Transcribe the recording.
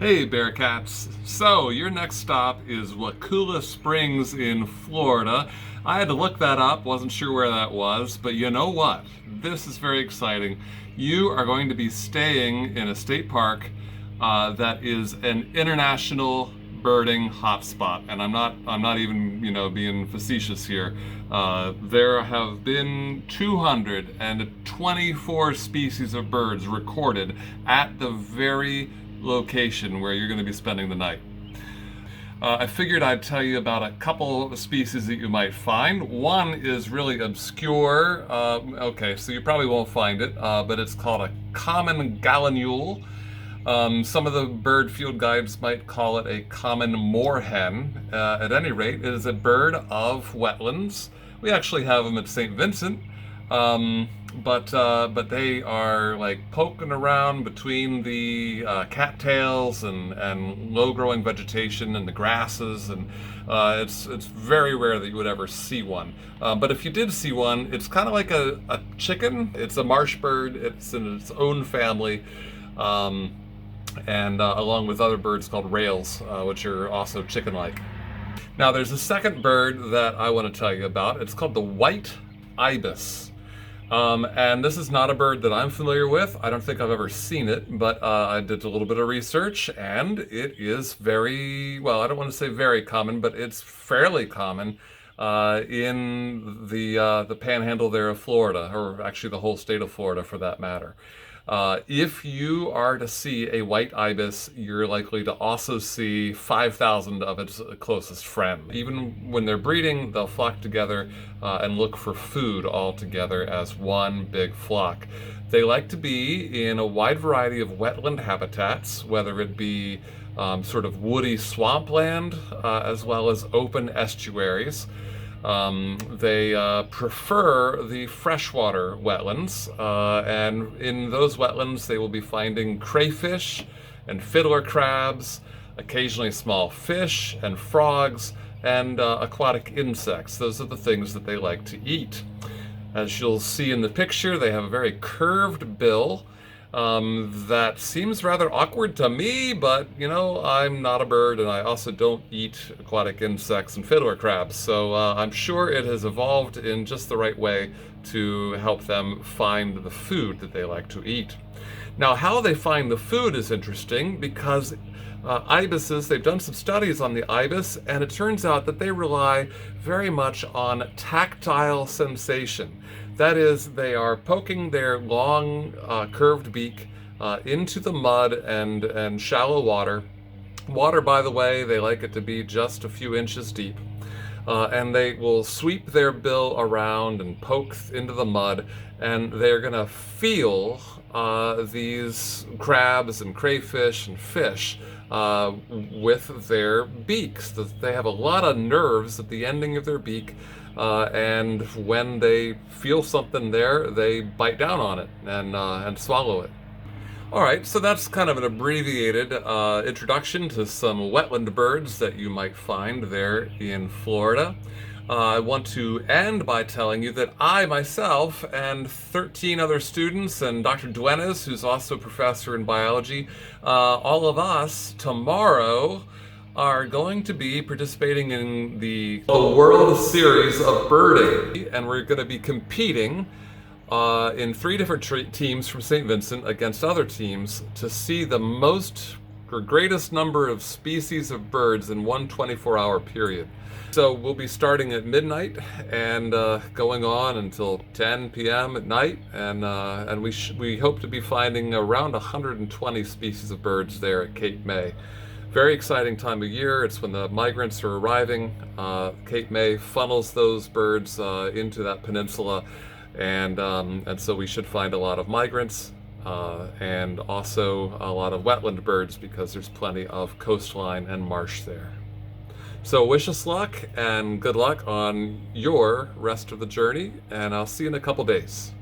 Hey Bearcats! So, your next stop is Wakula Springs in Florida. I had to look that up, wasn't sure where that was, but you know what? This is very exciting. You are going to be staying in a state park that is an international birding hotspot, and I'm not even being facetious here. There have been 224 species of birds recorded at the very location where you're going to be spending the night. I figured I'd tell you about a couple of species that you might find. One is really obscure. Okay, so you probably won't find it, but it's called a common gallinule. Some of the bird field guides might call it a common moorhen. At any rate, it is a bird of wetlands. We actually have them at St. Vincent, but they are like poking around between the cattails and low-growing vegetation and the grasses, and it's very rare that you would ever see one. But if you did see one, it's kind of like a chicken. It's a marsh bird. It's in its own family. And along with other birds called rails, which are also chicken-like. Now, there's a second bird that I want to tell you about. It's called the White Ibis. And this is not a bird that I'm familiar with. I don't think I've ever seen it, but I did a little bit of research, and it is very, well, I don't want to say very common, but it's fairly common in the panhandle there of Florida, or actually the whole state of Florida for that matter. If you are to see a white ibis, you're likely to also see 5,000 of its closest friends. Even when they're breeding, they'll flock together and look for food all together as one big flock. They like to be in a wide variety of wetland habitats, whether it be sort of woody swampland as well as open estuaries. They prefer the freshwater wetlands, and in those wetlands they will be finding crayfish and fiddler crabs, occasionally small fish and frogs, and aquatic insects. Those are the things that they like to eat. As you'll see in the picture, they have a very curved bill. That seems rather awkward to me, but you know, I'm not a bird and I also don't eat aquatic insects and fiddler crabs, so I'm sure it has evolved in just the right way to help them find the food that they like to eat. Now, how they find the food is interesting because ibises, they've done some studies on the ibis, and it turns out that they rely very much on tactile sensation. That is, they are poking their long, curved beak into the mud and shallow water. Water, by the way, they like it to be just a few inches deep. And they will sweep their bill around and poke into the mud, and they're going to feel these crabs and crayfish and fish with their beaks. They have a lot of nerves at the ending of their beak, and when they feel something there, they bite down on it and swallow it. All right, so that's kind of an abbreviated introduction to some wetland birds that you might find there in Florida. I want to end by telling you that I myself and 13 other students and Dr. Duenas, who's also a professor in biology, all of us tomorrow are going to be participating in the World Series of Birding, and we're going to be competing in 3 different teams from St. Vincent against other teams to see the most or greatest number of species of birds in one 24-hour period. So we'll be starting at midnight and going on until 10 p.m. at night, and we hope to be finding around 120 species of birds there at Cape May. Very exciting time of year. It's when the migrants are arriving. Cape May funnels those birds into that peninsula, and so we should find a lot of migrants and also a lot of wetland birds because there's plenty of coastline and marsh there. So wish us luck and good luck on your rest of the journey, and I'll see you in a couple days.